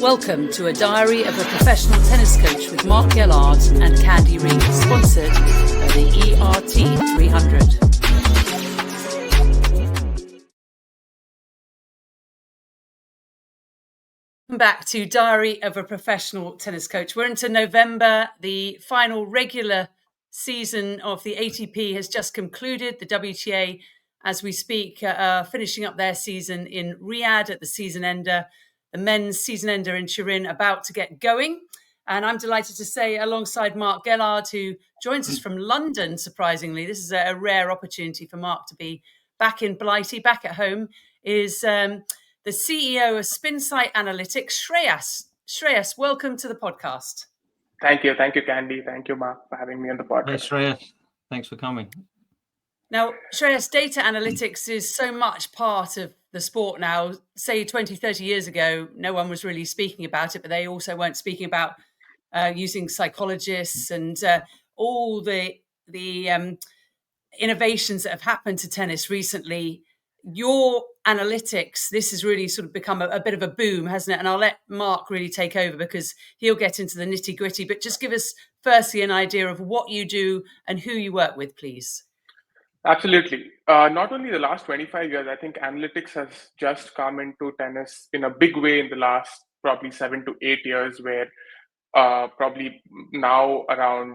Welcome to A Diary of a Professional Tennis Coach with Mark Gellard and Candy Reed, sponsored by the ERT 300. Welcome back to Diary of a Professional Tennis Coach. We're into November. The final regular season of the ATP has just concluded. The WTA, as we speak, finishing up their season in Riyadh at the season ender. The men's season ender in Turin about to get going. And I'm delighted to say, alongside Mark Gellard, who joins us from London, surprisingly, this is a rare opportunity for Mark to be back in Blighty, back at home, is the CEO of Spinsights Analytics, Shreyas. Shreyas, welcome to the podcast. Thank you, Candy. Thank you, Mark, for having me on the podcast. Hey, Shreyas. Thanks for coming. Now, Shreyas, data analytics is so much part of the sport now. Say 20, 30 years ago, no one was really speaking about it, but they also weren't speaking about using psychologists and all the innovations that have happened to tennis recently. Your analytics, this has really sort of become a bit of a boom, hasn't it? And I'll let Mark really take over because he'll get into the nitty gritty, but just give us firstly an idea of what you do and who you work with, please. Absolutely. Not only the last 25 years, I think analytics has just come into tennis in a big way in the last probably 7 to 8 years, where probably now around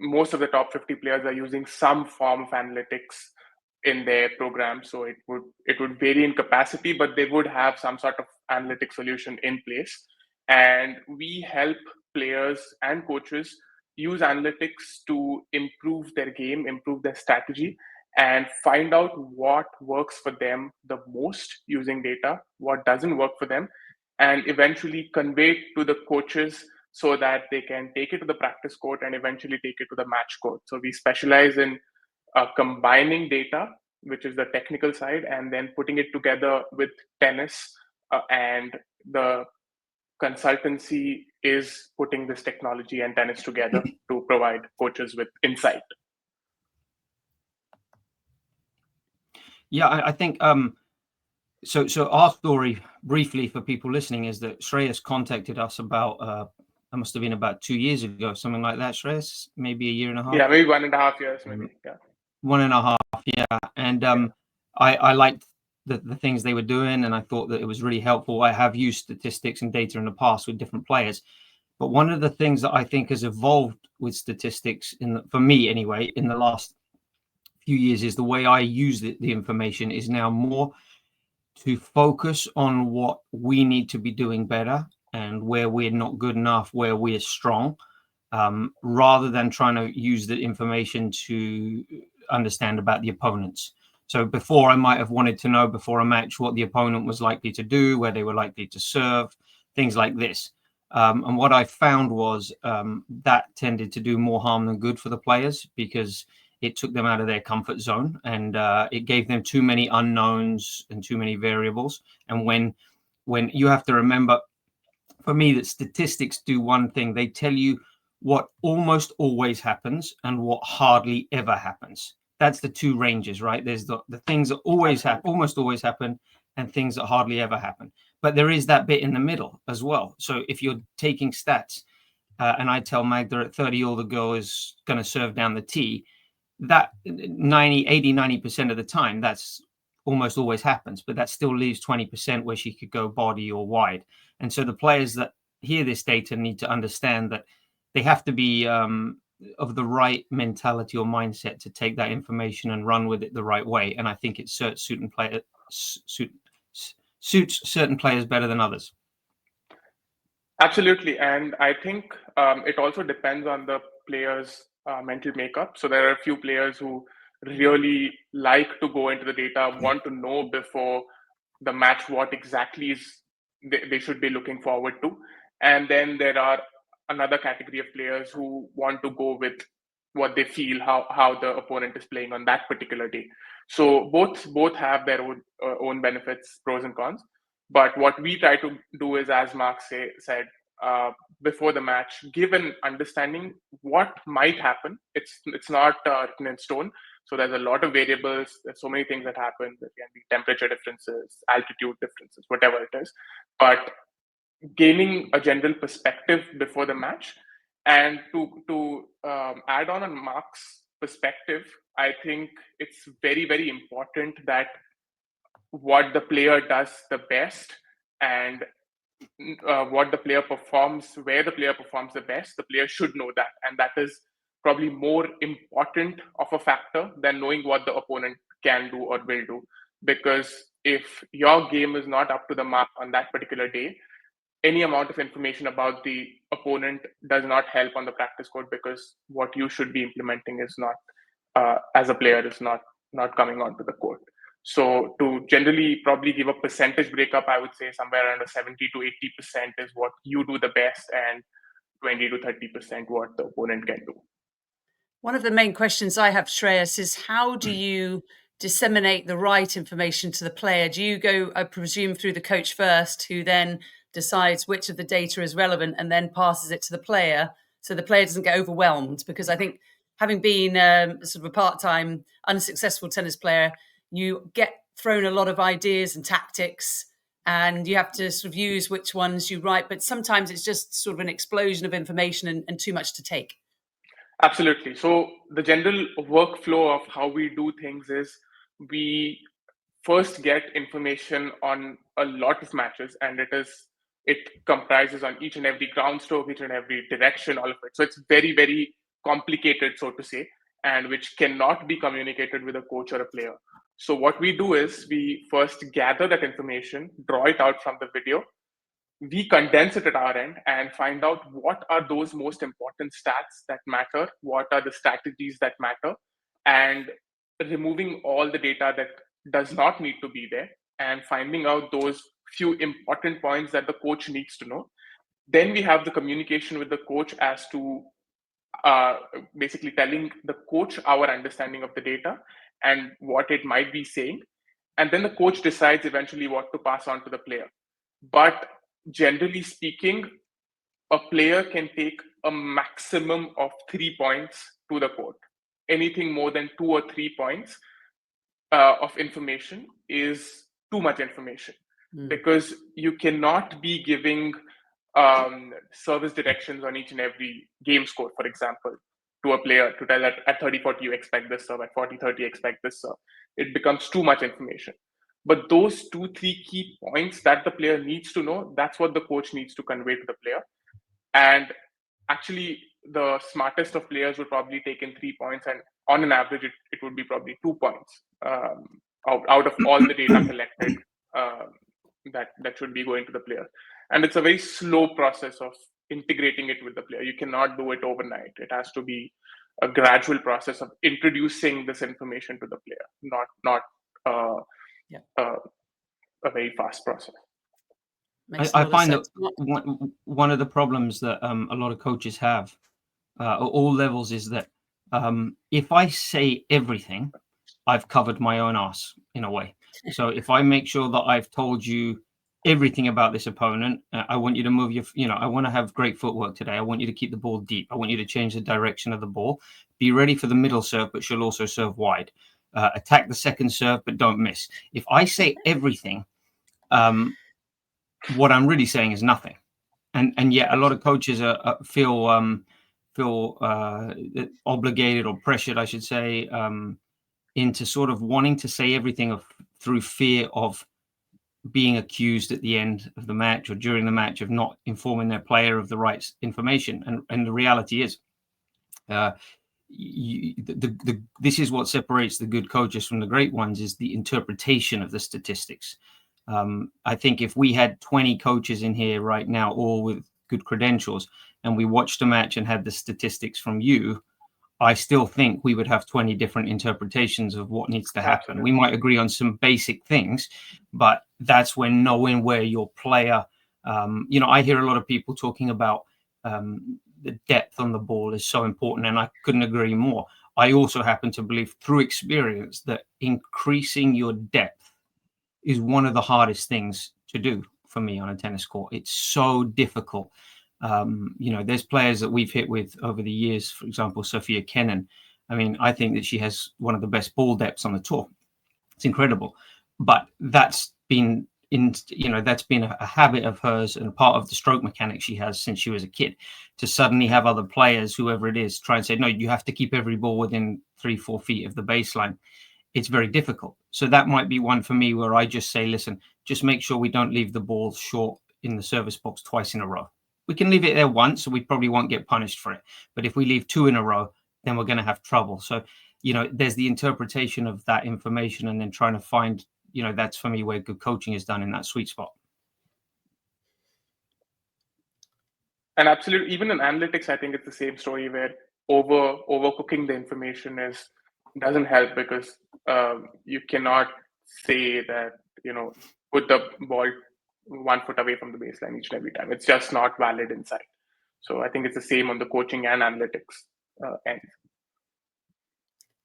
most of the top 50 players are using some form of analytics in their program. So it would vary in capacity, but they would have some sort of analytic solution in place. And we help players and coaches use analytics to improve their game, improve their strategy, and find out what works for them the most using data, what doesn't work for them, and eventually convey it to the coaches so that they can take it to the practice court and eventually take it to the match court. So we specialize in combining data, which is the technical side, and then putting it together with tennis, and the consultancy is putting this technology and tennis together to provide coaches with insight. Yeah, I think so our story, briefly for people listening, is that Shreyas contacted us about it must have been about 2 years ago, something like that, Shreyas, maybe a year and a half. Yeah, maybe 1.5 years, maybe. Yeah. 1.5, yeah. And I liked the things they were doing, and I thought that it was really helpful. I have used statistics and data in the past with different players, but one of the things that I think has evolved with statistics, for me anyway, in the last few years, is the way I use the information is now more to focus on what we need to be doing better and where we're not good enough, where we're strong, rather than trying to use the information to understand about the opponents. So before, I might have wanted to know before a match what the opponent was likely to do, where they were likely to serve, things like this. And what I found was that tended to do more harm than good for the players, because it took them out of their comfort zone, and it gave them too many unknowns and too many variables. And when you have to remember, for me, that statistics do one thing: they tell you what almost always happens and what hardly ever happens. That's the two ranges, right? There's the things that always happen, almost always happen, and things that hardly ever happen. But there is that bit in the middle as well. So if you're taking stats, and I tell Magda at 30 all the girl is going to serve down the tee, that 90% of the time, that's almost always happens, but that still leaves 20% where she could go body or wide. And so the players that hear this data need to understand that they have to be of the right mentality or mindset to take that information and run with it the right way. And I think it suits certain players better than others. Absolutely. And I think it also depends on the player's mental makeup. So there are a few players who really like to go into the data, want to know before the match what exactly is they should be looking forward to. And then there are another category of players who want to go with what they feel, how the opponent is playing on that particular day. So both have their own benefits, pros and cons. But what we try to do is, as Mark said, before the match, give an understanding what might happen. It's not written in stone. So there's a lot of variables. There's so many things that happen. There can be temperature differences, altitude differences, whatever it is. But gaining a general perspective before the match. And to add on Mark's perspective, I think it's very, very important that what the player does the best and what the player performs, where the player performs the best, the player should know that. And that is probably more important of a factor than knowing what the opponent can do or will do. Because if your game is not up to the mark on that particular day, any amount of information about the opponent does not help on the practice court, because what you should be implementing is not, as a player, is not coming onto the court. So to generally probably give a percentage breakup, I would say somewhere around a 70 to 80% is what you do the best, and 20 to 30% what the opponent can do. One of the main questions I have, Shreyas, is how do you disseminate the right information to the player? Do you go, I presume, through the coach first, who then decides which of the data is relevant and then passes it to the player, so the player doesn't get overwhelmed? Because I think, having been sort of a part-time unsuccessful tennis player, you get thrown a lot of ideas and tactics, and you have to sort of use which ones you write. But sometimes it's just sort of an explosion of information and too much to take. Absolutely. So the general workflow of how we do things is we first get information on a lot of matches, and it comprises on each and every ground stroke, each and every direction, all of it. So it's very, very complicated, so to say, and which cannot be communicated with a coach or a player. So what we do is we first gather that information, draw it out from the video, we condense it at our end and find out what are those most important stats that matter, what are the strategies that matter, and removing all the data that does not need to be there, and finding out those few important points that the coach needs to know. Then we have the communication with the coach as to basically telling the coach our understanding of the data and what it might be saying. And then the coach decides eventually what to pass on to the player. But generally speaking, a player can take a maximum of 3 points to the court. Anything more than 2 or 3 points of information is too much information, because you cannot be giving service directions on each and every game score, for example, to a player to tell that at 30-40 you expect this serve, at 40-30 expect this serve. It becomes too much information. But those 2-3 key points that the player needs to know, that's what the coach needs to convey to the player. And actually, the smartest of players would probably take in 3 points, and on an average, it would be probably 2 points out of all the data collected that should be going to the player. And it's a very slow process of integrating it with the player. You cannot do it overnight. It has to be a gradual process of introducing this information to the player, not a very fast process. I find that one of the problems that a lot of coaches have at all levels is that if I say everything, I've covered my own ass in a way. So if I make sure that I've told you everything about this opponent, I want you to move I want to have great footwork today. I want you to keep the ball deep. I want you to change the direction of the ball. Be ready for the middle serve, but she'll also serve wide. Attack the second serve, but don't miss. If I say everything, what I'm really saying is nothing. And yet a lot of coaches feel obligated or pressured, I should say, into sort of wanting to say everything through fear of being accused at the end of the match or during the match of not informing their player of the right information. And the reality is, this is what separates the good coaches from the great ones, is the interpretation of the statistics. I think if we had 20 coaches in here right now, all with good credentials, and we watched a match and had the statistics from you, I still think we would have 20 different interpretations of what needs to happen. We might agree on some basic things, but that's when knowing where your player, I hear a lot of people talking about the depth on the ball is so important, and I couldn't agree more. I also happen to believe through experience that increasing your depth is one of the hardest things to do for me on a tennis court. It's so difficult. There's players that we've hit with over the years, for example, Sophia Kenin. I mean, I think that she has one of the best ball depths on the tour. It's incredible. But that's been that's been a habit of hers and part of the stroke mechanics she has since she was a kid. To suddenly have other players, whoever it is, try and say, no, you have to keep every ball within 3-4 feet of the baseline. It's very difficult. So that might be one for me where I just say, listen, just make sure we don't leave the ball short in the service box twice in a row. We can leave it there once, so we probably won't get punished for it. But if we leave 2 in a row, then we're going to have trouble. So, there's the interpretation of that information and then trying to find, that's for me where good coaching is done in that sweet spot. And absolutely, even in analytics, I think it's the same story where overcooking the information doesn't help, because you cannot say that, put the ball 1 foot away from the baseline each and every time. It's just not valid insight. So I think it's the same on the coaching and analytics end.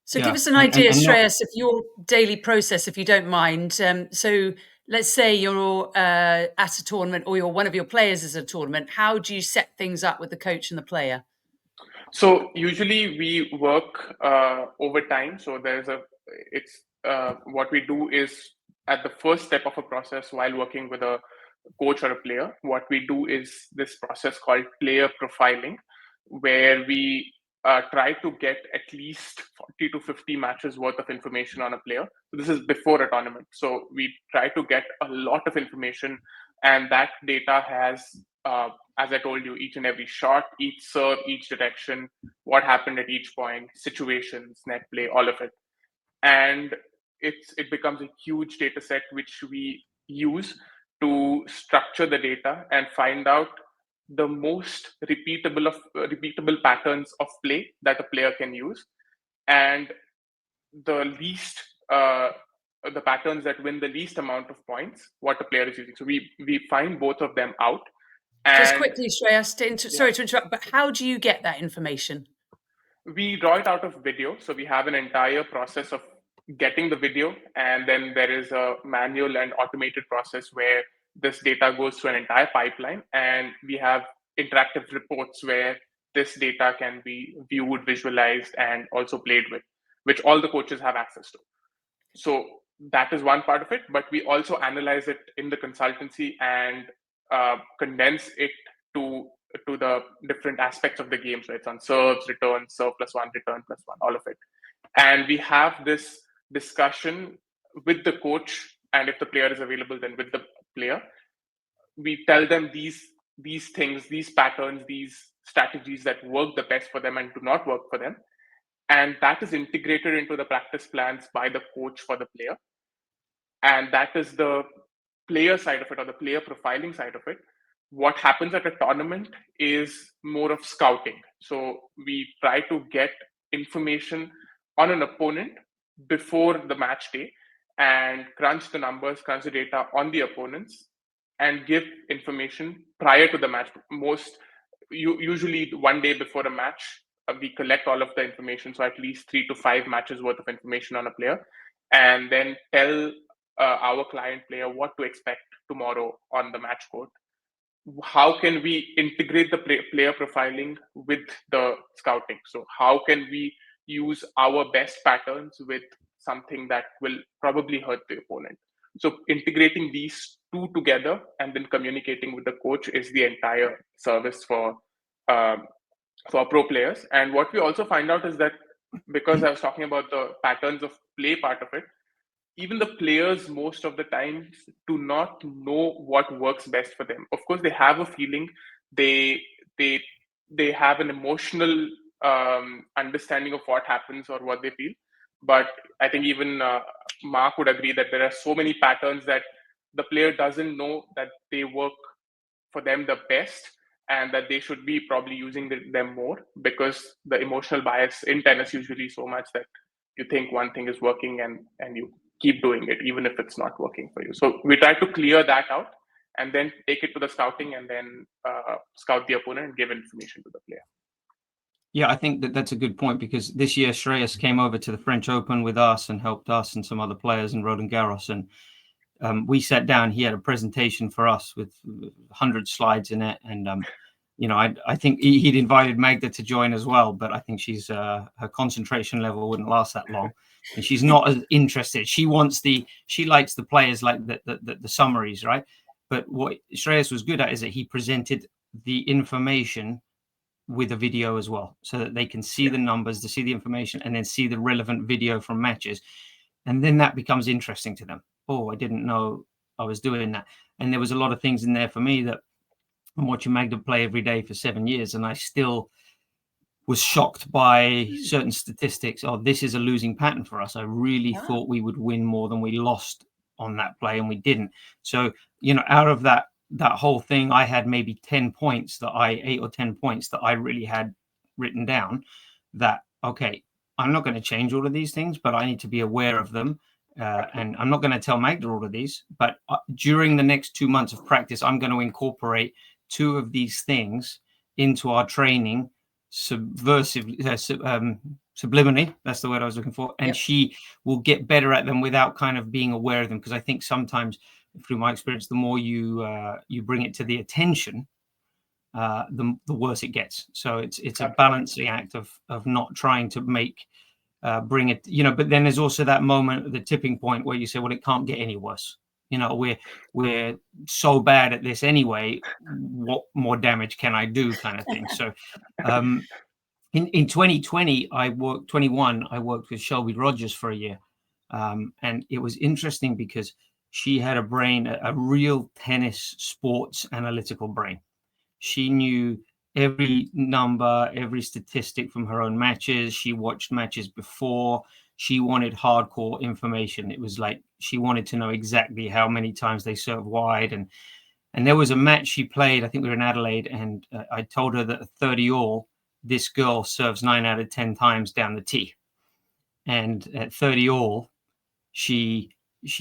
So give us an idea, Shreyas, of your daily process, if you don't mind. So let's say you're at a tournament, or one of your players is at a tournament. How do you set things up with the coach and the player? So usually we work over time. So what we do is, at the first step of a process while working with a coach or a player, what we do is this process called player profiling, where we try to get at least 40 to 50 matches worth of information on a player. So this is before a tournament. So we try to get a lot of information, and that data has, as I told you, each and every shot, each serve, each direction, what happened at each point, situations, net play, all of it. And it becomes a huge data set which we use to structure the data and find out the most repeatable patterns of play that a player can use, and the least the patterns that win the least amount of points, what a player is using. So we find both of them out. And just quickly, Shreyas, sorry to interrupt, but how do you get that information? We draw it out of video. So we have an entire process of getting the video, and then there is a manual and automated process where this data goes through an entire pipeline, and we have interactive reports where this data can be viewed, visualized, and also played with, which all the coaches have access to. So that is one part of it, but we also analyze it in the consultancy and condense it to the different aspects of the game. So it's on serves, returns, serve +1, return +1, all of it. And we have this discussion with the coach, and if the player is available, then with the player. We tell them these things, these patterns, these strategies that work the best for them and do not work for them. And that is integrated into the practice plans by the coach for the player. And that is the player side of it, or the player profiling side of it. What happens at a tournament is more of scouting. So we try to get information on an opponent before the match day and crunch the numbers, crunch the data on the opponents, and give information prior to the match. Usually 1 day before a match, we collect all of the information, so at least 3 to 5 matches worth of information on a player, and then tell our client player what to expect tomorrow on the match court. How can we integrate the player profiling with the scouting? So how can we use our best patterns with something that will probably hurt the opponent? So integrating these two together and then communicating with the coach is the entire service for pro players. And what we also find out is that, because I was talking about the patterns of play part of it, even the players most of the time do not know what works best for them. Of course, they have a feeling, they have an emotional understanding of what happens or what they feel. But I think even Mark would agree that there are so many patterns that the player doesn't know that they work for them the best, and that they should be probably using them more, because the emotional bias in tennis usually so much that you think one thing is working and you keep doing it even if it's not working for you. So we try to clear that out and then take it to the scouting, and then scout the opponent and give information to the player. Yeah, I think that's a good point, because this year Shreyas came over to the French Open with us and helped us and some other players in Roland Garros, and we sat down. He had a presentation for us with 100 slides in it, and I think he'd invited Magda to join as well, but I think she's her concentration level wouldn't last that long, and she's not as interested. She likes the players like the summaries, right? But what Shreyas was good at is that he presented the information with a video as well, so that they can see the numbers, to see the information, and then see the relevant video from matches, and then that becomes interesting to them. Oh, I didn't know I was doing that, and there was a lot of things in there for me that I'm watching Magda play every day for 7 years, and I still was shocked by certain statistics. Oh, this is a losing pattern for us. I really thought we would win more than we lost on that play, and we didn't. So, out of that whole thing, I had maybe 8 or 10 points that I really had written down that, okay, I'm not going to change all of these things, but I need to be aware of them. And I'm not going to tell Magda all of these, but during the next 2 months of practice, I'm going to incorporate 2 of these things into our training subliminally. That's the word I was looking for. And she will get better at them without kind of being aware of them. Because I think sometimes, through my experience, the more you bring it to the attention, the worse it gets. So it's a balancing act of not trying to bring it, but then there's also that moment, the tipping point, where you say, well, it can't get any worse. We're so bad at this anyway. What more damage can I do, kind of thing. So in 2020, I worked with Shelby Rogers for a year. And it was interesting because she had a brain, a real tennis sports analytical brain. She knew every number, every statistic from her own matches. She watched matches before. She wanted hardcore information. It was like she wanted to know exactly how many times they serve wide. And there was a match she played, I think we were in Adelaide, and I told her that at 30 all, this girl serves 9 out of 10 times down the tee. And at 30 all, she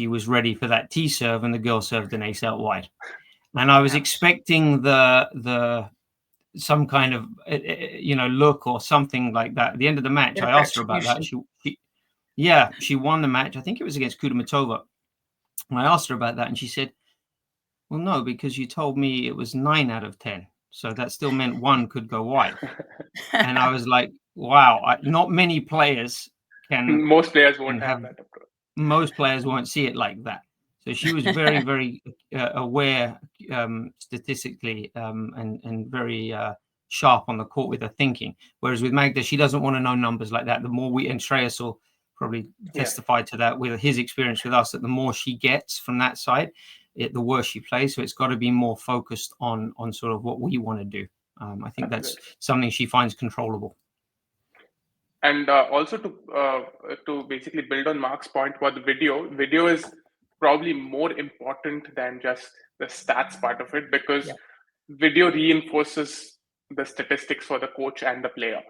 was ready for that tee serve, and the girl served an ace out wide. And I was expecting the some kind of look or something like that. At the end of the match, I asked her about that. She won the match. I think it was against Kudermetova. And I asked her about that, and she said, well, no, because you told me it was 9 out of 10. So that still meant one could go wide. And I was like, wow, not many players can. Most players won't have that approach. Most players won't see it like that. So she was very, very aware statistically and very sharp on the court with her thinking. Whereas with Magda, she doesn't want to know numbers like that. The more and Shreyas will probably testify to that with his experience with us, that the more she gets from that side, the worse she plays. So it's got to be more focused on sort of what we want to do. I think that's something she finds controllable. And also to basically build on Mark's point about the video is probably more important than just the stats part of it, because video reinforces the statistics for the coach and the player.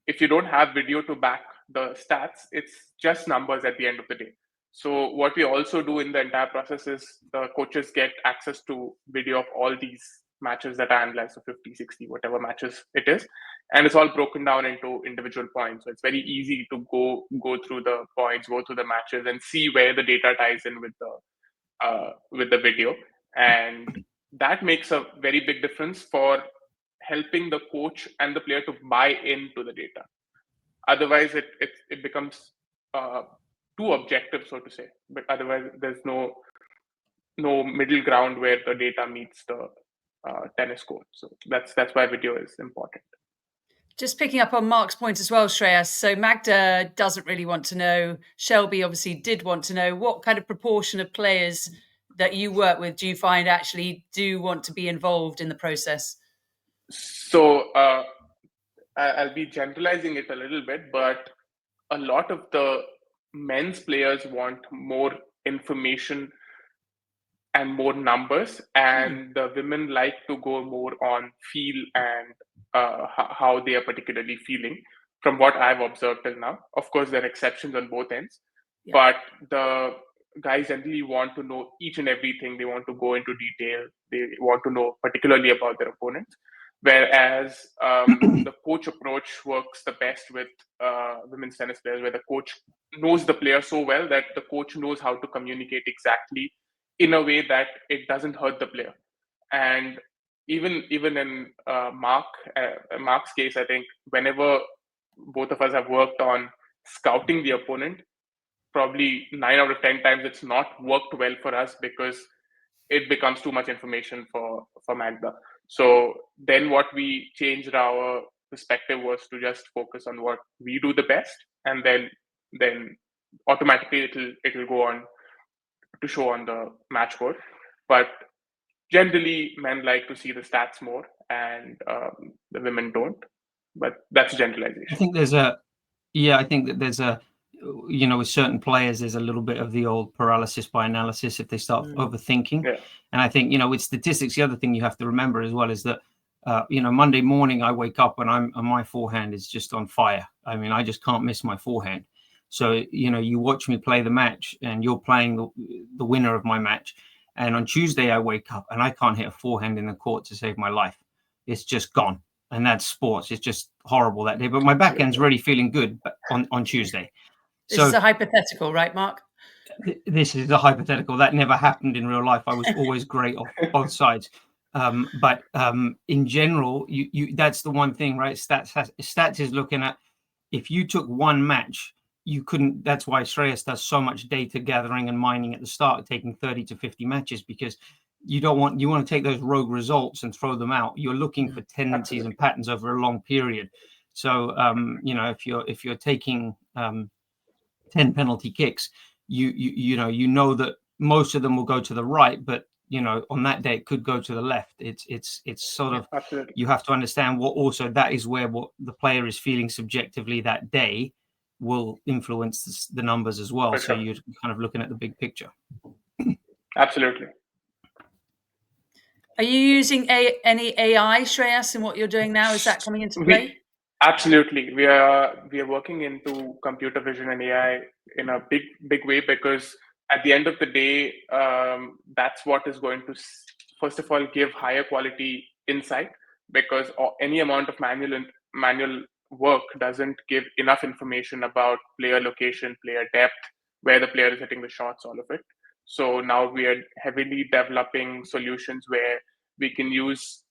If you don't have video to back the stats, it's just numbers at the end of the day. So what we also do in the entire process is the coaches get access to video of all these matches that are analyzed, so 50, 60, whatever matches it is. And it's all broken down into individual points. So it's very easy to go through the points, go through the matches, and see where the data ties in with the video. And that makes a very big difference for helping the coach and the player to buy into the data. Otherwise, it becomes too objective, so to say. But otherwise, there's no middle ground where the data meets the tennis court. So that's why video is important. Just picking up on Mark's point as well, Shreyas. So Magda doesn't really want to know. Shelby obviously did want to know. What kind of proportion of players that you work with do you find actually do want to be involved in the process? So I'll be generalizing it a little bit, but a lot of the men's players want more information and more numbers, and the women like to go more on feel and how they are particularly feeling, from what I've observed till now. Of course, there are exceptions on both ends, but the guys generally want to know each and everything. They want to go into detail. They want to know particularly about their opponents. Whereas the coach approach works the best with women's tennis players, where the coach knows the player so well that the coach knows how to communicate exactly in a way that it doesn't hurt the player. And even in Mark's case, I think whenever both of us have worked on scouting the opponent, probably 9 out of 10 times it's not worked well for us because it becomes too much information for Magda. So then what we changed our perspective was to just focus on what we do the best, and then automatically it'll go on to show on the match board. But generally, men like to see the stats more, and the women don't. But that's a generalization. I think there's I think that there's with certain players, there's a little bit of the old paralysis by analysis if they start overthinking. Yeah. And I think, with statistics, the other thing you have to remember as well is that, Monday morning I wake up and my forehand is just on fire. I mean, I just can't miss my forehand. So, you watch me play the match and you're playing the winner of my match. And on Tuesday I wake up and I can't hit a forehand in the court to save my life. It's just gone. And that's sports. It's just horrible that day. But my backhand's really feeling good on Tuesday. This is a hypothetical, right, Mark? This is a hypothetical. That never happened in real life. I was always great on both sides. But in general, you that's the one thing, right? Stats is looking at, if you took one match, you couldn't. That's why Shreyas does so much data gathering and mining at the start, taking 30 to 50 matches, because you want to take those rogue results and throw them out. You're looking for tendencies and patterns over a long period. So if you're taking 10 penalty kicks, you know that most of them will go to the right, but on that day it could go to the left. It's sort of, you have to understand what also that is where what the player is feeling subjectively that day will influence the numbers as well. So you're kind of looking at the big picture. Absolutely. Are you using any AI, Shreyas, in what you're doing now? Is that coming into play? Absolutely. We are working into computer vision and AI in a big way, because at the end of the day, that's what is going to, first of all, give higher quality insight, because any amount of manual work doesn't give enough information about player location, player depth, where the player is hitting the shots, all of it. So now we are heavily developing solutions where we can use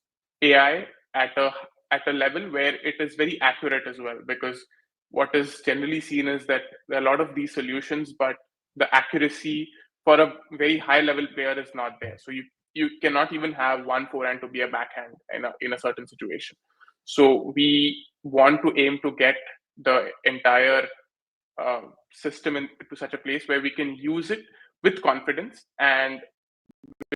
AI at a level where it is very accurate as well, because what is generally seen is that there are a lot of these solutions, but the accuracy for a very high level player is not there. So you cannot even have one forehand to be a backhand in a certain situation. So we want to aim to get the entire system into such a place where we can use it with confidence, and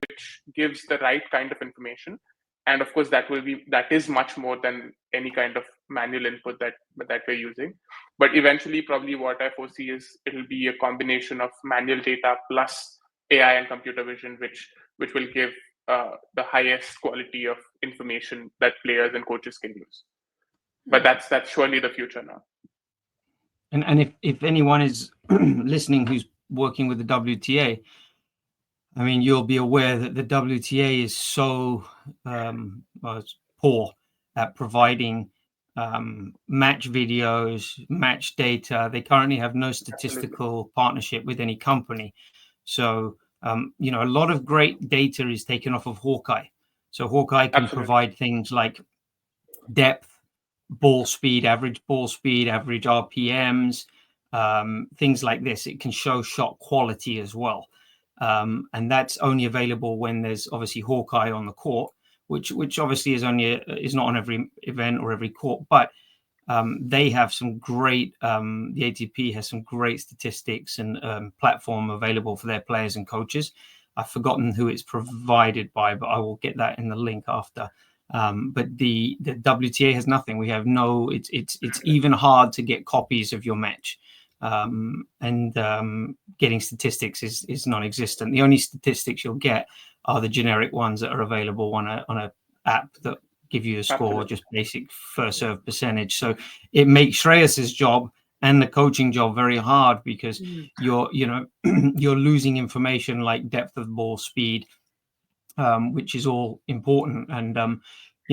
which gives the right kind of information. And of course, that is much more than any kind of manual input that we're using. But eventually, probably what I foresee is it'll be a combination of manual data plus AI and computer vision, which will give the highest quality of information that players and coaches can use. But that's surely the future now. And if anyone is listening who's working with the WTA, I mean, you'll be aware that the WTA is so poor at providing match videos, match data. They currently have no statistical partnership with any company. So, a lot of great data is taken off of Hawkeye. So Hawkeye can provide things like depth, ball speed, average RPMs, things like this. It can show shot quality as well. And that's only available when there's obviously Hawkeye on the court, which obviously is not on every event or every court, but they have some great, the ATP has some great statistics and platform available for their players and coaches. I've forgotten who it's provided by, but I will get that in the link after. But the WTA has nothing. We have it's even hard to get copies of your match. And getting statistics is non-existent. The only statistics you'll get are the generic ones that are available on a app that give you a score, just basic first serve percentage. So it makes Shreyas's job and the coaching job very hard, because you're losing information like depth of ball, speed, which is all important. And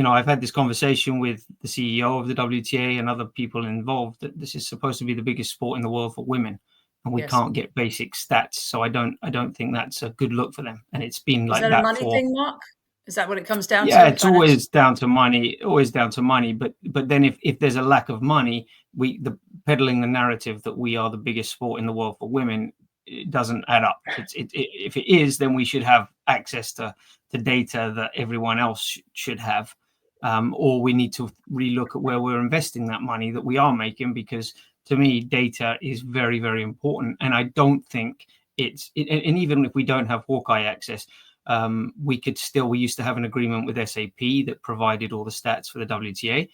I've had this conversation with the CEO of the WTA and other people involved that this is supposed to be the biggest sport in the world for women, and we can't get basic stats. So I don't think that's a good look for them. And it's been like that. Is that a money thing, Mark? Is that what it comes down to? Yeah, it's always down to money. But then if there's a lack of money, peddling the narrative that we are the biggest sport in the world for women, it doesn't add up. If it is, then we should have access to data that everyone else should have, or we need to relook at where we're investing that money that we are making, because to me, data is very, very important. And I don't think and even if we don't have Hawkeye access, we used to have an agreement with SAP that provided all the stats for the WTA.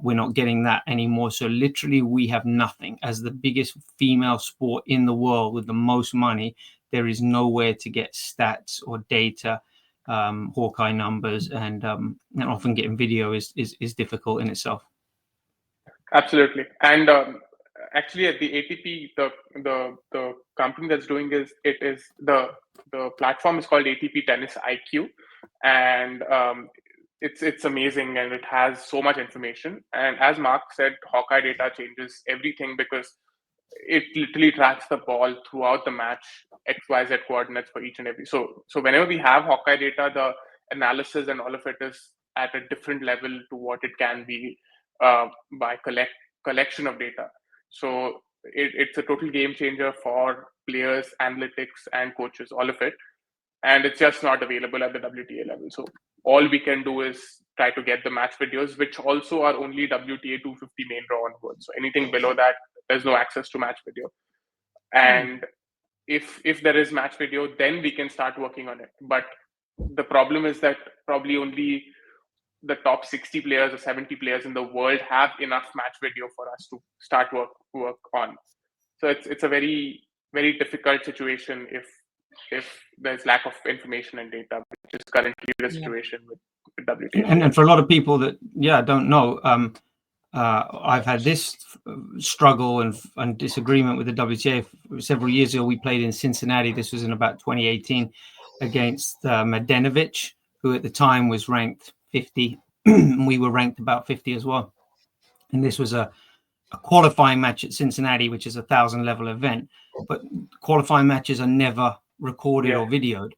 We're not getting that anymore. So literally we have nothing. As the biggest female sport in the world with the most money, there is nowhere to get stats or data, Hawkeye numbers, and often getting video is difficult in itself. Absolutely. And actually at the ATP, the company that's doing the platform is called ATP Tennis IQ, and it's amazing, and it has so much information. And as Mark said, Hawkeye data changes everything because it literally tracks the ball throughout the match, XYZ coordinates for each and every. So whenever we have Hawkeye data, the analysis and all of it is at a different level to what it can be by collection of data. So it's a total game changer for players, analytics, and coaches, all of it. And it's just not available at the WTA level. So all we can do is try to get the match videos, which also are only WTA 250 main draw onwards. So anything below that, there's no access to match video. And if there is match video, then we can start working on it. But the problem is that probably only the top 60 players or 70 players in the world have enough match video for us to start work on. So it's a very, very difficult situation if there's lack of information and data, which is currently the situation with WTA. And for a lot of people that don't know, I've had this struggle and disagreement with the WTA. Several years ago, we played in Cincinnati. This was in about 2018 against Mladenovic, who at the time was ranked 50. We were ranked about 50 as well. And this was a qualifying match at Cincinnati, which is a 1,000 level event. But qualifying matches are never recorded or videoed.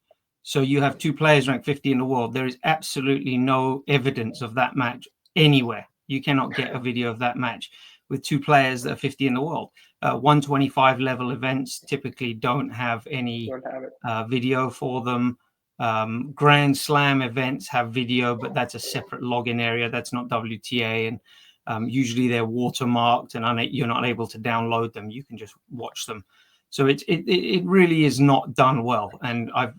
So you have two players ranked 50 in the world. There is absolutely no evidence of that match anywhere. You cannot get a video of that match with two players that are 50 in the world. 125 level events typically don't have any video for them. Grand Slam events have video, but that's a separate login area. That's not WTA. And usually they're watermarked and you're not able to download them. You can just watch them. So it really is not done well. And I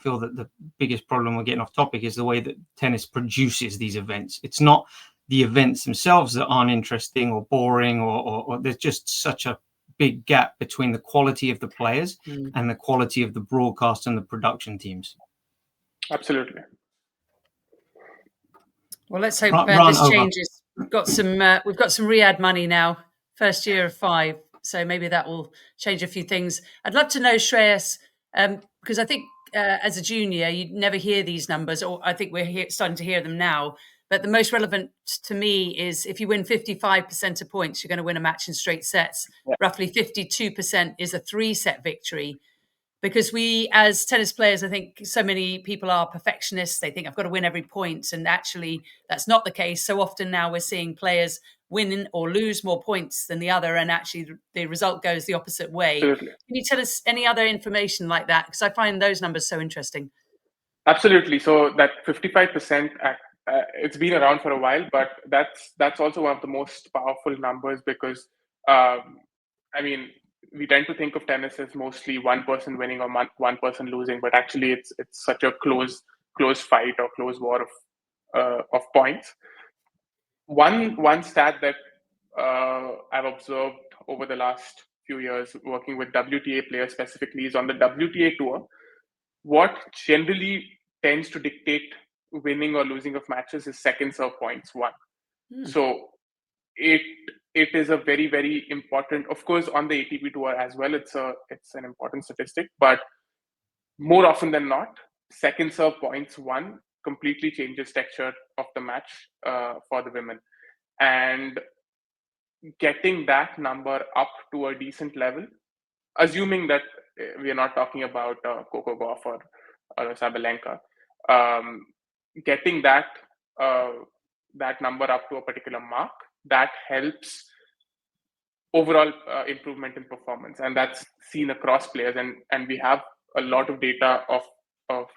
feel that the biggest problem, we're getting off topic, is the way that tennis produces these events. It's not the events themselves that aren't interesting or boring, or there's just such a big gap between the quality of the players and the quality of the broadcast and the production teams. Absolutely. Well, let's hope this changes. We've got some Riyadh money now, first year of 5. So maybe that will change a few things. I'd love to know, Shreyas, because I think as a junior, you never hear these numbers, or I think we're starting to hear them now. But the most relevant to me is if you win 55% of points, you're going to win a match in straight sets. Yeah. Roughly 52% is a 3-set victory. Because we, as tennis players, I think so many people are perfectionists. They think I've got to win every point. And actually, that's not the case. So often now we're seeing players win or lose more points than the other. And actually, the result goes the opposite way. Absolutely. Can you tell us any other information like that? Because I find those numbers so interesting. Absolutely. So that 55%, it's been around for a while, but that's also one of the most powerful numbers because, we tend to think of tennis as mostly one person winning or one person losing, but actually it's such a close fight or close war of points. One stat that I've observed over the last few years working with WTA players specifically is on the WTA tour. What generally tends to dictate winning or losing of matches is second serve points won. So it is a very, very important, of course, on the ATP tour as well. It's an important statistic, but more often than not, second serve points won completely changes texture of the match for the women. And getting that number up to a decent level, assuming that we are not talking about Coco Gauff or Sabalenka, getting that number up to a particular mark, that helps overall improvement in performance, and that's seen across players. And we have a lot of data of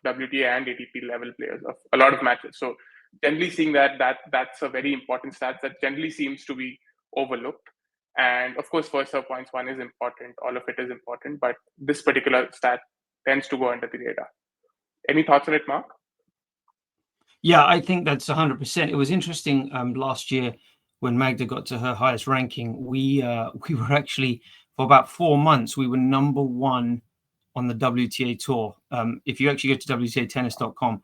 WTA and ATP level players of a lot of matches. So generally seeing that's a very important stat that generally seems to be overlooked. And of course, first serve points one is important. All of it is important, but this particular stat tends to go under the radar. Any thoughts on it, Mark? Yeah, I think that's 100%. It was interesting last year when Magda got to her highest ranking. We were actually, for about 4 months, we were number one on the WTA tour. If you actually go to WTAtennis.com,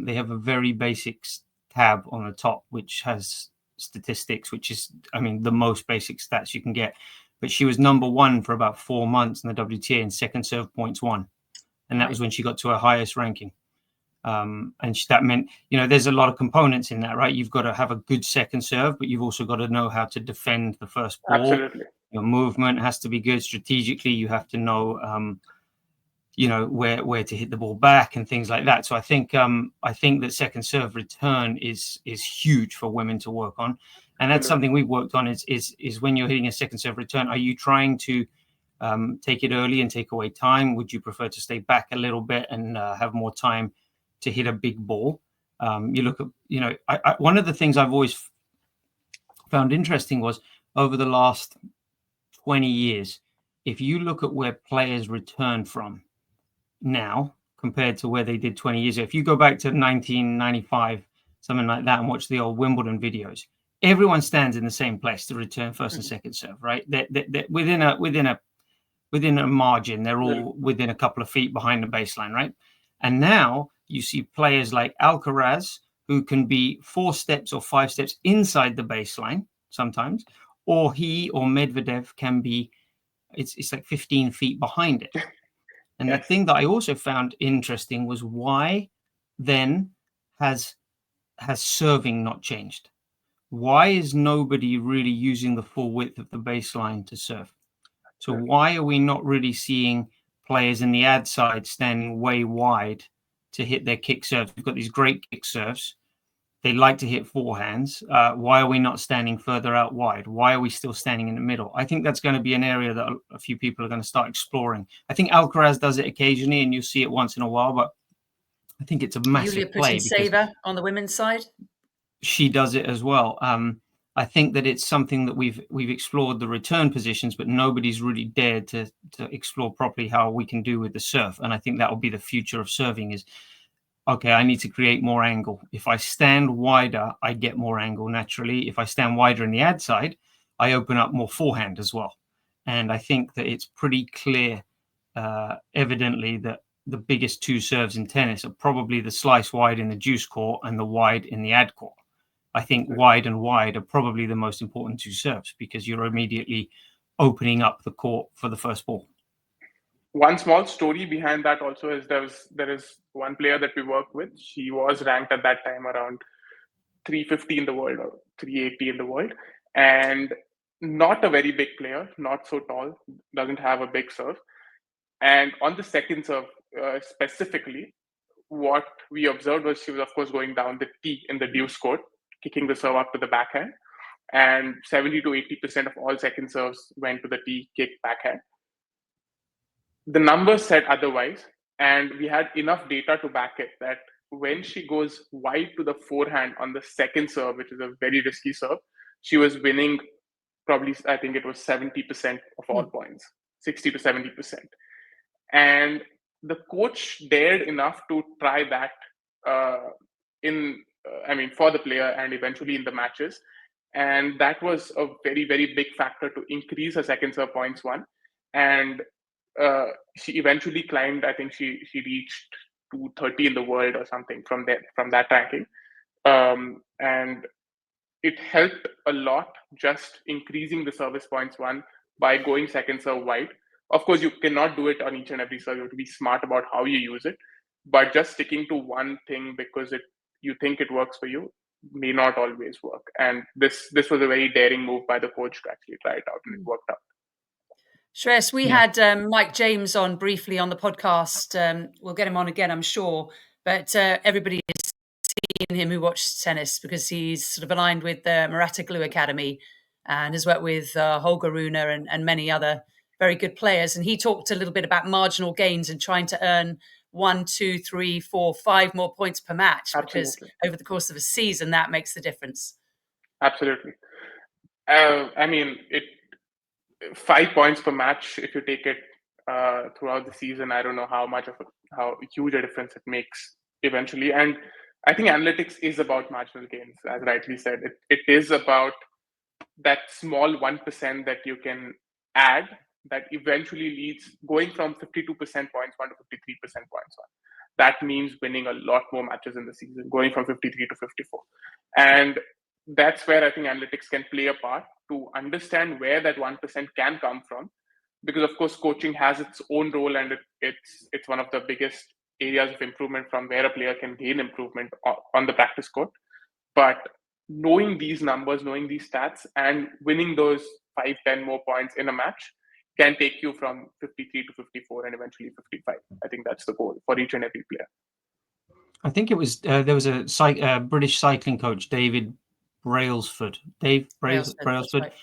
they have a very basics tab on the top which has statistics, which is, I mean, the most basic stats you can get. But she was number one for about 4 months in the WTA in second serve points won, and that was when she got to her highest ranking. And that meant, there's a lot of components in that, right? You've got to have a good second serve, but you've also got to know how to defend the first ball. Absolutely. Your movement has to be good. Strategically, you have to know, where to hit the ball back and things like that. So I think that second serve return is huge for women to work on, and that's something we've worked on. Is when you're hitting a second serve return, are you trying to take it early and take away time? Would you prefer to stay back a little bit and have more time to hit a big ball? You look at, one of the things I've always found interesting was over the last 20 years, if you look at where players return from now compared to where they did 20 years ago, if you go back to 1995, something like that, and watch the old Wimbledon videos, everyone stands in the same place to return first and second serve, right? They're within a margin, they're all within a couple of feet behind the baseline, right? And now you see players like Alcaraz, who can be 4 steps or 5 steps inside the baseline sometimes, or he or Medvedev can be, it's like 15 feet behind it. And the thing that I also found interesting was why then has serving not changed? Why is nobody really using the full width of the baseline to serve? So why are we not really seeing players in the ad side standing way wide to hit their kick serves? We've got these great kick serves. They like to hit forehands. Why are we not standing further out wide? Why are we still standing in the middle? I think that's going to be an area that a few people are going to start exploring. I think Alcaraz does it occasionally, and you'll see it once in a while, but I think it's a massive play. Saver on the women's side. She does it as well. I think that it's something that we've explored the return positions, but nobody's really dared to explore properly how we can do with the serve. And I think that will be the future of serving is, okay, I need to create more angle. If I stand wider, I get more angle naturally. If I stand wider in the ad side, I open up more forehand as well. And I think that it's pretty clear, evidently, that the biggest 2 serves in tennis are probably the slice wide in the juice court and the wide in the ad court. I think wide and wide are probably the most important 2 serves because you're immediately opening up the court for the first ball. One small story behind that also is there is one player that we worked with. She was ranked at that time around 350 in the world or 380 in the world, and not a very big player, not so tall, doesn't have a big serve. And on the second serve specifically, what we observed was she was, of course, going down the tee in the deuce court, kicking the serve up to the backhand, and 70 to 80% of all second serves went to the tee, kick, backhand. The numbers said otherwise, and we had enough data to back it that when she goes wide to the forehand on the second serve, which is a very risky serve, she was winning probably, I think it was 70% of all points, 60 to 70%. And the coach dared enough to try that for the player and eventually in the matches. And that was a very, very big factor to increase her second serve points won. And she eventually climbed, I think she reached 230 in the world or something from that ranking. And it helped a lot just increasing the service points won by going second serve wide. Of course, you cannot do it on each and every serve. You have to be smart about how you use it. But just sticking to one thing because you think it works for you may not always work. And this was a very daring move by the coach to actually try it out, and it worked out. Shreyas, we had Mike James on briefly on the podcast. We'll get him on again, I'm sure. but everybody has seen him who watched tennis, because he's sort of aligned with the Murataglou Academy and has worked with Holger Rune and many other very good players. And he talked a little bit about marginal gains and trying to earn 1, 2, 3, 4, 5 more points per match, because over the course of a season, that makes the difference. Absolutely. I mean, 5 points per match, if you take it throughout the season, I don't know how huge a difference it makes eventually. And I think analytics is about marginal gains, as rightly said. It is about that small 1% that you can add that eventually leads going from 52% points one to 53% points one. That means winning a lot more matches in the season, going from 53 to 54. And that's where I think analytics can play a part to understand where that 1% can come from. Because of course, coaching has its own role, and it's one of the biggest areas of improvement from where a player can gain improvement on the practice court. But knowing these numbers, knowing these stats, and winning those 5-10 more points in a match can take you from 53 to 54 and eventually 55. I think that's the goal for each and every player. I think it was there was a British cycling coach, David Brailsford. Brailsford. Right.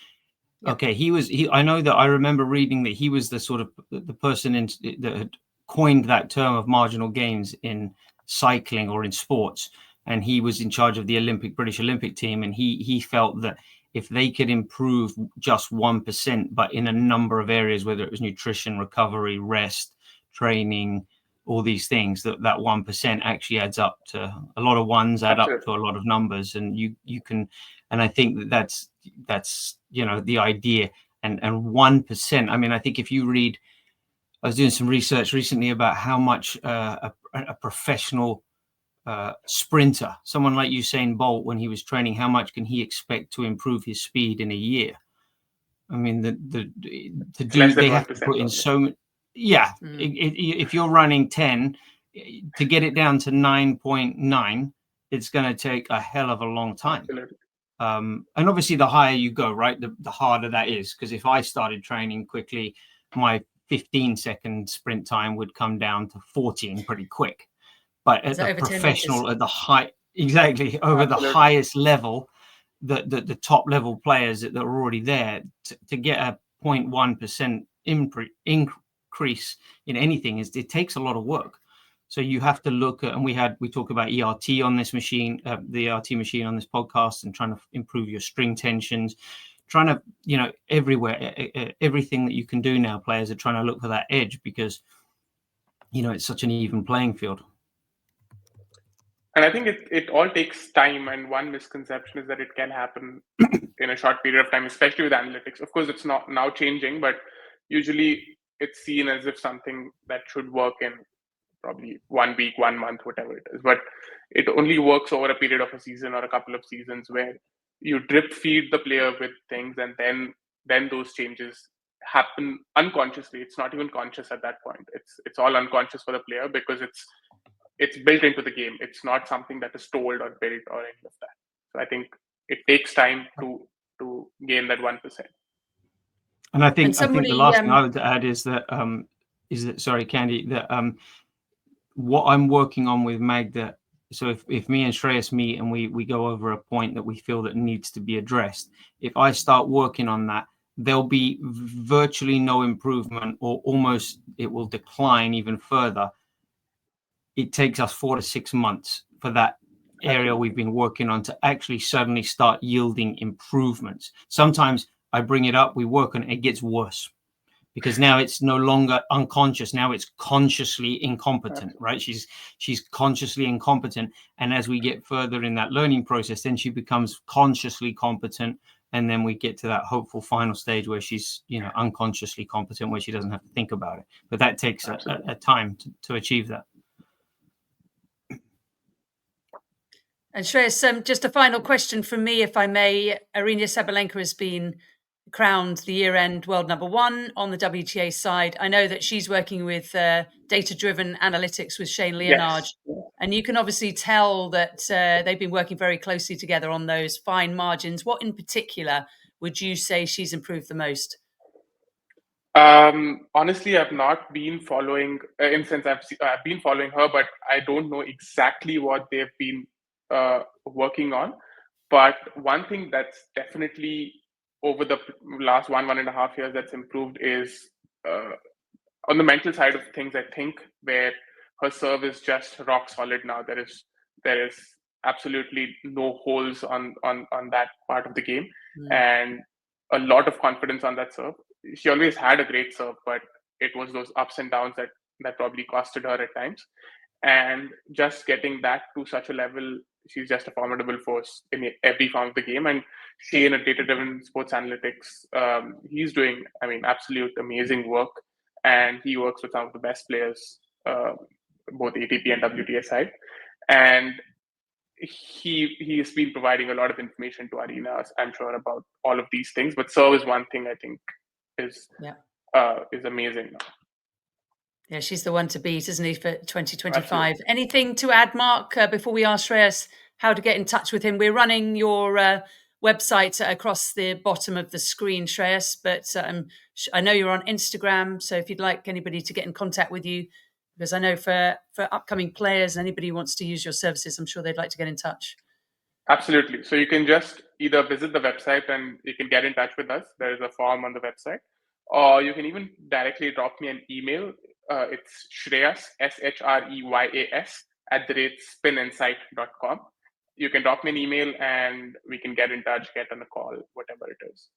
Okay, I know that I remember reading that he was the sort of the person that had coined that term of marginal gains in cycling or in sports, and he was in charge of the British Olympic team, and he felt that if they could improve just 1%, but in a number of areas, whether it was nutrition, recovery, rest, training, all these things, that 1% actually adds up to a lot of ones, add up to a lot of numbers, and you can, and I think that's the idea. And 1%, I mean, I think if you read, I was doing some research recently about how much a professional sprinter, someone like Usain Bolt, when he was training, how much can he expect to improve his speed in a year? I mean, they have to put in so many. Yeah, if you're running 10, to get it down to 9.9, it's going to take a hell of a long time. Absolutely. And obviously, the higher you go, right, the harder that is. Because if I started training quickly, my 15-second sprint time would come down to 14 pretty quick. But at the professional, at the high, exactly over the highest level, the top level players that are already there, to get a 0.1% increase in anything it takes a lot of work. So you have to look at, and we talk about ERT on this machine, the ERT machine on this podcast, and trying to improve your string tensions, trying to, everywhere, everything that you can do now, players are trying to look for that edge, because, it's such an even playing field. And I think it all takes time. And one misconception is that it can happen in a short period of time, especially with analytics. Of course, it's not now changing, but usually it's seen as if something that should work in probably 1 week, 1 month, whatever it is. But it only works over a period of a season or a couple of seasons, where you drip feed the player with things, and then those changes happen unconsciously. It's not even conscious at that point. It's all unconscious for the player, because it's built into the game. It's not something that is told or built or any of that. So I think it takes time to gain that 1%. And I think the last thing I would add is that sorry, Candy, that what I'm working on with Magda. So if me and Shreyas meet and we go over a point that we feel that needs to be addressed, if I start working on that, there'll be virtually no improvement, or almost it will decline even further. It takes us 4 to 6 months for that area we've been working on to actually suddenly start yielding improvements. Sometimes I bring it up, we work on it, it gets worse, because now it's no longer unconscious. Now it's consciously incompetent, right? She's consciously incompetent. And as we get further in that learning process, then she becomes consciously competent. And then we get to that hopeful final stage where she's, unconsciously competent, where she doesn't have to think about it. But that takes a time to achieve that. And Shreyas, just a final question from me, if I may. Aryna Sabalenka has been crowned the year-end world number 1 on the WTA side. I know that she's working with data-driven analytics with Shane Leonard. Yes. And you can obviously tell that they've been working very closely together on those fine margins. What in particular would you say she's improved the most? Honestly, I've not been following. In a sense, I've been following her, but I don't know exactly what they've been working on. But one thing that's definitely over the last 1.5 years that's improved is on the mental side of things. I think where her serve is just rock solid now. There is absolutely no holes on that part of the game, and a lot of confidence on that serve. She always had a great serve, but it was those ups and downs that probably costed her at times. And just getting that to such a level, she's just a formidable force in every form of the game. And Shane at Data Driven Sports Analytics, he's doing, absolute amazing work. And he works with some of the best players, both ATP and WTA side. And he's been providing a lot of information to arenas, I'm sure, about all of these things. But serve is one thing I think is amazing now. Yeah, she's the one to beat, isn't he, for 2025? Absolutely. Anything to add, Mark, before we ask Shreyas how to get in touch with him? We're running your website across the bottom of the screen, Shreyas, but I know you're on Instagram, so if you'd like anybody to get in contact with you, because I know for upcoming players, anybody who wants to use your services, I'm sure they'd like to get in touch. Absolutely. So you can just either visit the website and you can get in touch with us. There is a form on the website, or you can even directly drop me an email. It's Shreyas, Shreyas, @spinsight.com. You can drop me an email and we can get in touch, get on a call, whatever it is.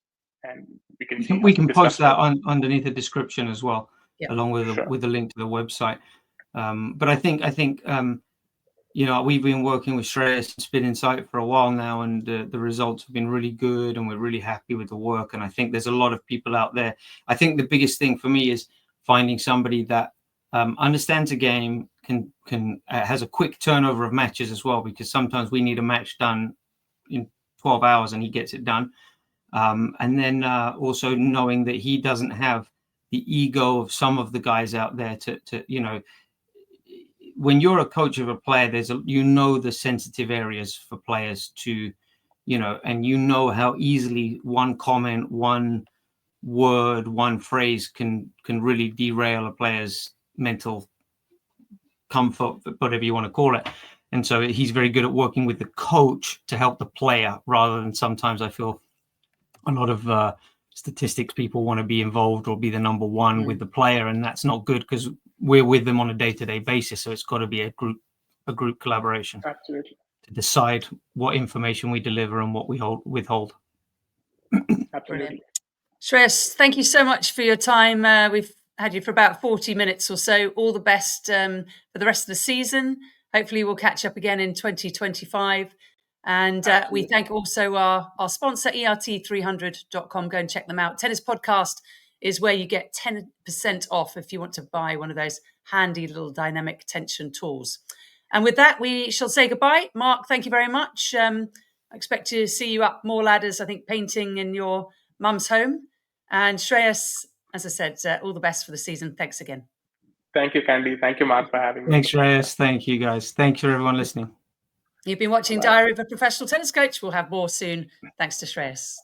And we can post that underneath the description as well, along with Sure. with the link to the website. But I think we've been working with Shreyas and Spinsights for a while now, and the results have been really good, and we're really happy with the work. And I think there's a lot of people out there. I think the biggest thing for me is finding somebody that understands a game, can has a quick turnover of matches as well, because sometimes we need a match done in 12 hours and he gets it done. And then also knowing that he doesn't have the ego of some of the guys out there to when you're a coach of a player, there's the sensitive areas for players to, and how easily one comment, one word, one phrase can really derail a player's mental comfort, whatever you want to call it. And so he's very good at working with the coach to help the player, rather than sometimes I feel a lot of statistics people want to be involved or be the number one with the player, and that's not good because we're with them on a day-to-day basis. So it's got to be a group collaboration. Absolutely. To decide what information we deliver and what we withhold. Absolutely. Brilliant. Shreyas, thank you so much for your time. We've had you for about 40 minutes or so. All the best for the rest of the season. Hopefully we'll catch up again in 2025. And we thank also our sponsor, ERT300.com. Go and check them out. Tennis Podcast is where you get 10% off if you want to buy one of those handy little dynamic tension tools. And with that, we shall say goodbye. Mark, thank you very much. I expect to see you up more ladders, I think, painting in your mum's home. And Shreyas, as I said, all the best for the season. Thanks again. Thank you, Candy. Thank you, Mark, for having me. Thanks, Shreyas. Thank you, guys. Thanks for everyone listening. You've been watching Diary of a Professional Tennis Coach. We'll have more soon. Thanks to Shreyas.